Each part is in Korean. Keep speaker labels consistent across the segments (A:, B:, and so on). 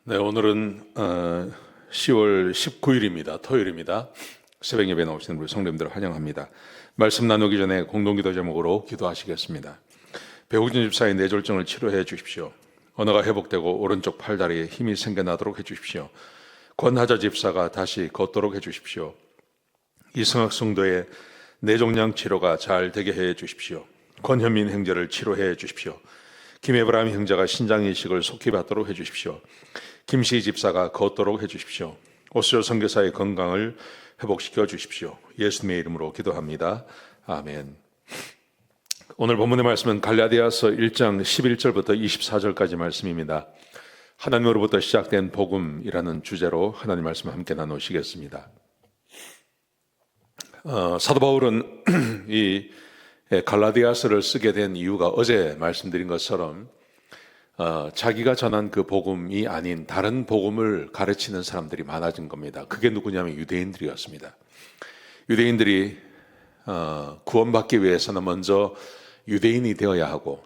A: 네, 오늘은 10월 19일입니다. 토요일입니다. 새벽 예배 나오시는 우리 성도님들 환영합니다. 말씀 나누기 전에 공동기도 제목으로 기도하시겠습니다. 배우진 집사의 뇌졸중을 치료해 주십시오. 언어가 회복되고 오른쪽 팔다리에 힘이 생겨나도록 해주십시오. 권하자 집사가 다시 걷도록 해주십시오. 이승학 성도의 뇌종양 치료가 잘 되게 해 주십시오. 권현민 형제를 치료해 주십시오. 김에브라임 형제가 신장 이식을 속히 받도록 해주십시오. 김시 집사가 걷도록 해주십시오. 오스조 선교사의 건강을 회복시켜 주십시오. 예수님의 이름으로 기도합니다. 아멘. 오늘 본문의 말씀은 갈라디아서 1장 11절부터 24절까지 말씀입니다. 하나님으로부터 시작된 복음이라는 주제로 하나님 말씀을 함께 나누시겠습니다. 사도 바울은 이 갈라디아서를 쓰게 된 이유가 어제 말씀드린 것처럼 자기가 전한 그 복음이 아닌 다른 복음을 가르치는 사람들이 많아진 겁니다. 그게 누구냐면 유대인들이었습니다. 유대인들이 구원받기 위해서는 먼저 유대인이 되어야 하고,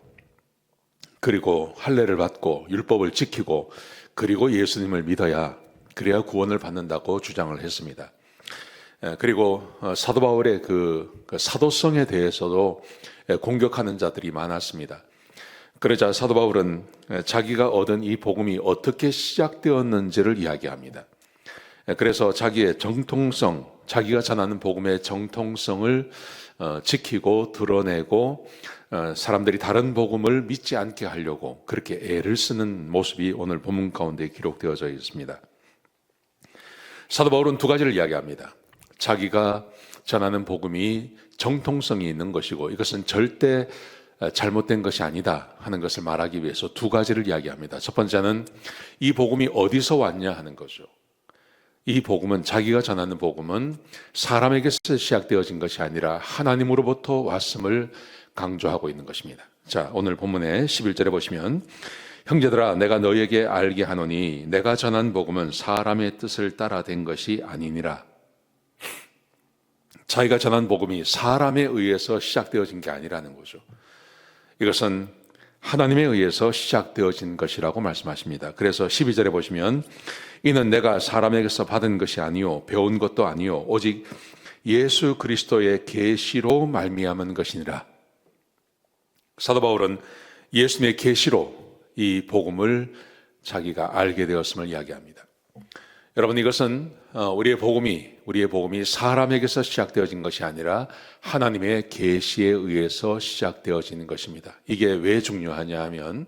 A: 그리고 할례를 받고 율법을 지키고, 그리고 예수님을 믿어야, 그래야 구원을 받는다고 주장을 했습니다. 그리고 사도 바울의 그 사도성에 대해서도 공격하는 자들이 많았습니다. 그러자 사도 바울은 자기가 얻은 이 복음이 어떻게 시작되었는지를 이야기합니다. 그래서 자기의 정통성, 자기가 전하는 복음의 정통성을 지키고 드러내고 사람들이 다른 복음을 믿지 않게 하려고 그렇게 애를 쓰는 모습이 오늘 본문 가운데 기록되어져 있습니다. 사도 바울은 두 가지를 이야기합니다. 자기가 전하는 복음이 정통성이 있는 것이고 이것은 절대 잘못된 것이 아니다 하는 것을 말하기 위해서 두 가지를 이야기합니다. 첫 번째는 이 복음이 어디서 왔냐 하는 거죠. 이 복음은, 자기가 전하는 복음은 사람에게서 시작되어진 것이 아니라 하나님으로부터 왔음을 강조하고 있는 것입니다. 자, 오늘 본문의 11절에 보시면, 형제들아 내가 너희에게 알게 하노니 내가 전한 복음은 사람의 뜻을 따라 된 것이 아니니라. 자기가 전한 복음이 사람에 의해서 시작되어진 게 아니라는 거죠. 이것은 하나님에 의해서 시작되어진 것이라고 말씀하십니다. 그래서 12절에 보시면, 이는 내가 사람에게서 받은 것이 아니요 배운 것도 아니요 오직 예수 그리스도의 계시로 말미암은 것이니라. 사도 바울은 예수님의 계시로 이 복음을 자기가 알게 되었음을 이야기합니다. 여러분, 이것은 우리의 복음이 사람에게서 시작되어진 것이 아니라 하나님의 계시에 의해서 시작되어지는 것입니다. 이게 왜 중요하냐 하면,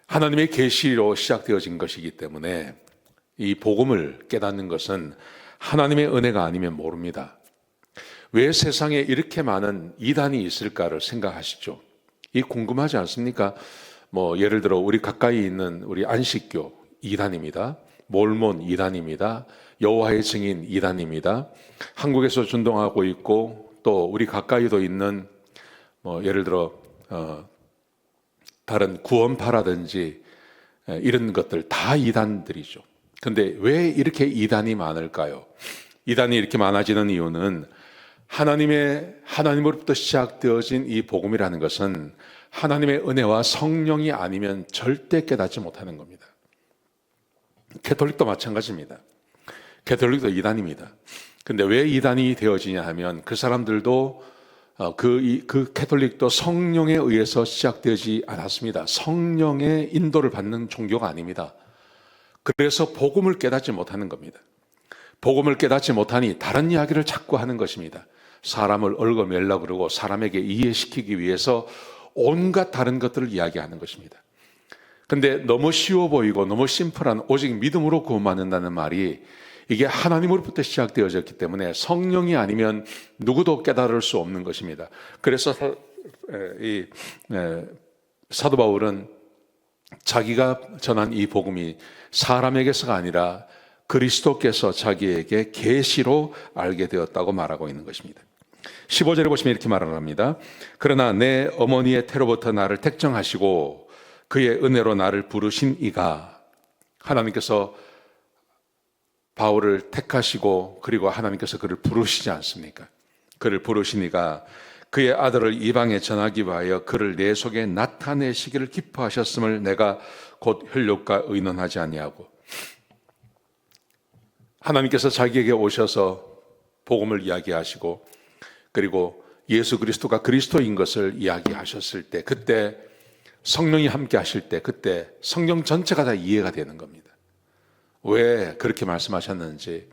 A: 하나님의 계시로 시작되어진 것이기 때문에 이 복음을 깨닫는 것은 하나님의 은혜가 아니면 모릅니다. 왜 세상에 이렇게 많은 이단이 있을까를 생각하시죠. 이 궁금하지 않습니까? 예를 들어 우리 가까이 있는 우리 안식교 이단입니다. 몰몬 이단입니다. 여호와의 증인 이단입니다. 한국에서 준동하고 있고, 또 우리 가까이도 있는 예를 들어 다른 구원파라든지 이런 것들 다 이단들이죠. 근데 왜 이렇게 이단이 많을까요? 이단이 이렇게 많아지는 이유는 하나님으로부터 시작되어진 이 복음이라는 것은 하나님의 은혜와 성령이 아니면 절대 깨닫지 못하는 겁니다. 캐톨릭도 마찬가지입니다. 캐톨릭도 이단입니다. 근데 왜 이단이 되어지냐 하면, 그 사람들도 그 캐톨릭도 성령에 의해서 시작되지 않았습니다. 성령의 인도를 받는 종교가 아닙니다. 그래서 복음을 깨닫지 못하는 겁니다. 복음을 깨닫지 못하니 다른 이야기를 자꾸 하는 것입니다. 사람을 얽어매려고 그러고 사람에게 이해시키기 위해서 온갖 다른 것들을 이야기하는 것입니다. 근데 너무 쉬워 보이고 너무 심플한 오직 믿음으로 구원받는다는 말이, 이게 하나님으로부터 시작되어졌기 때문에 성령이 아니면 누구도 깨달을 수 없는 것입니다. 그래서 사도 바울은 자기가 전한 이 복음이 사람에게서가 아니라 그리스도께서 자기에게 계시로 알게 되었다고 말하고 있는 것입니다. 15절에 보시면 이렇게 말을 합니다. 그러나 내 어머니의 태로부터 나를 택정하시고 그의 은혜로 나를 부르신 이가, 하나님께서 바울을 택하시고 그리고 하나님께서 그를 부르시지 않습니까? 그를 부르신 이가 그의 아들을 이방에 전하기 위하여 그를 내 속에 나타내시기를 기뻐하셨음을 내가 곧 혈육과 의논하지 아니하고. 하나님께서 자기에게 오셔서 복음을 이야기하시고 그리고 예수 그리스도가 그리스도인 것을 이야기하셨을 때, 그때 성령이 함께 하실 때, 그때 성령 전체가 다 이해가 되는 겁니다. 왜 그렇게 말씀하셨는지,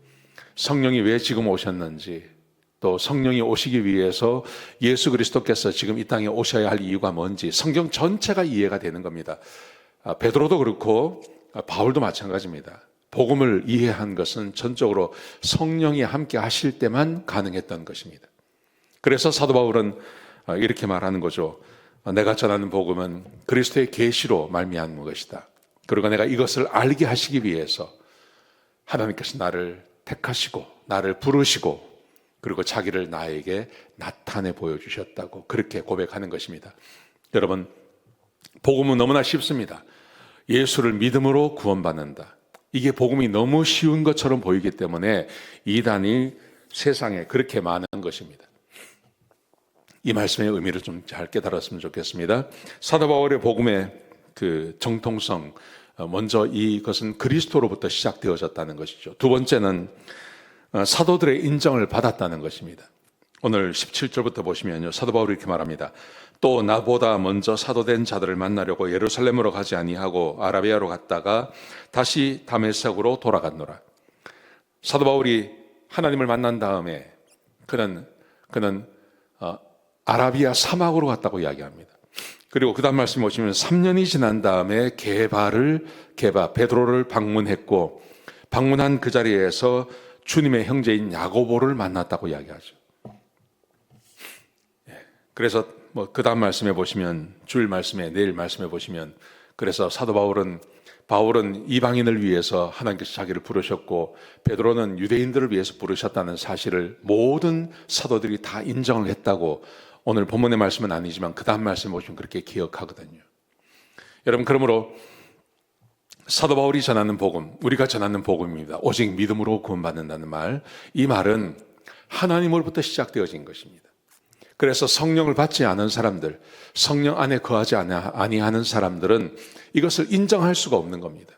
A: 성령이 왜 지금 오셨는지, 또 성령이 오시기 위해서 예수 그리스도께서 지금 이 땅에 오셔야 할 이유가 뭔지 성경 전체가 이해가 되는 겁니다. 베드로도 그렇고 바울도 마찬가지입니다. 복음을 이해한 것은 전적으로 성령이 함께 하실 때만 가능했던 것입니다. 그래서 사도 바울은 이렇게 말하는 거죠. 내가 전하는 복음은 그리스도의 계시로 말미암은 것이다. 그리고 내가 이것을 알게 하시기 위해서 하나님께서 나를 택하시고 나를 부르시고 그리고 자기를 나에게 나타내 보여주셨다고 그렇게 고백하는 것입니다. 여러분, 복음은 너무나 쉽습니다. 예수를 믿음으로 구원받는다. 이게 복음이 너무 쉬운 것처럼 보이기 때문에 이단이 세상에 그렇게 많은 것입니다. 이 말씀의 의미를 좀 잘 깨달았으면 좋겠습니다. 사도 바울의 복음의 그 정통성, 먼저 이것은 그리스도로부터 시작되어졌다는 것이죠. 두 번째는 사도들의 인정을 받았다는 것입니다. 오늘 17절부터 보시면요, 사도 바울이 이렇게 말합니다. 또 나보다 먼저 사도된 자들을 만나려고 예루살렘으로 가지 아니하고 아라비아로 갔다가 다시 다메섹으로 돌아갔노라. 사도 바울이 하나님을 만난 다음에 그는 아라비아 사막으로 갔다고 이야기합니다. 그리고 그 다음 말씀 보시면 3년이 지난 다음에 베드로를 방문했고 방문한 그 자리에서 주님의 형제인 야고보를 만났다고 이야기하죠. 그래서 그 다음 말씀에 보시면 주일 말씀에 내일 말씀에 보시면 그래서 사도 바울은 이방인을 위해서 하나님께서 자기를 부르셨고 베드로는 유대인들을 위해서 부르셨다는 사실을 모든 사도들이 다 인정을 했다고 오늘 본문의 말씀은 아니지만 그 다음 말씀 보시면 그렇게 기억하거든요. 여러분, 그러므로 사도 바울이 전하는 복음, 우리가 전하는 복음입니다. 오직 믿음으로 구원받는다는 말, 이 말은 하나님으로부터 시작되어진 것입니다. 그래서 성령을 받지 않은 사람들, 성령 안에 거하지 아니하는 사람들은 이것을 인정할 수가 없는 겁니다.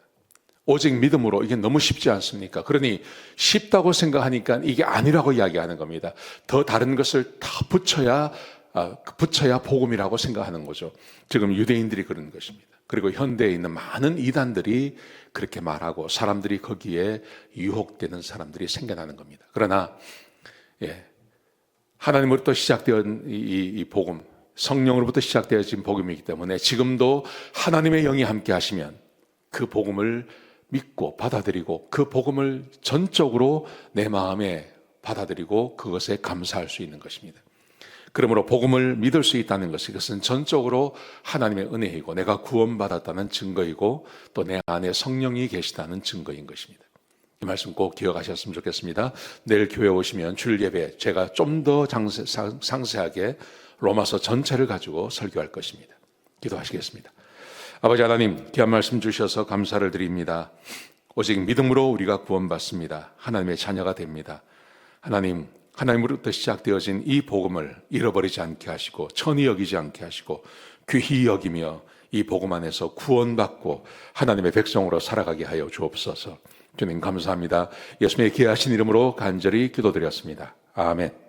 A: 오직 믿음으로, 이게 너무 쉽지 않습니까? 그러니 쉽다고 생각하니까 이게 아니라고 이야기하는 겁니다. 더 다른 것을 다 붙여야 복음이라고 생각하는 거죠. 지금 유대인들이 그런 것입니다. 그리고 현대에 있는 많은 이단들이 그렇게 말하고 사람들이 거기에 유혹되는 사람들이 생겨나는 겁니다. 그러나 하나님으로부터 시작되은 이 복음, 성령으로부터 시작되어진 복음이기 때문에 지금도 하나님의 영이 함께 하시면 그 복음을 믿고 받아들이고 그 복음을 전적으로 내 마음에 받아들이고 그것에 감사할 수 있는 것입니다. 그러므로 복음을 믿을 수 있다는 것이 그것은 전적으로 하나님의 은혜이고 내가 구원받았다는 증거이고 또 내 안에 성령이 계시다는 증거인 것입니다. 이 말씀 꼭 기억하셨으면 좋겠습니다. 내일 교회 오시면 주일 예배 제가 좀 더 상세하게 로마서 전체를 가지고 설교할 것입니다. 기도하시겠습니다. 아버지 하나님, 귀한 말씀 주셔서 감사를 드립니다. 오직 믿음으로 우리가 구원받습니다. 하나님의 자녀가 됩니다. 하나님으로부터 시작되어진 이 복음을 잃어버리지 않게 하시고 천히 여기지 않게 하시고 귀히 여기며 이 복음 안에서 구원받고 하나님의 백성으로 살아가게 하여 주옵소서. 주님 감사합니다. 예수님의 귀하신 이름으로 간절히 기도드렸습니다. 아멘.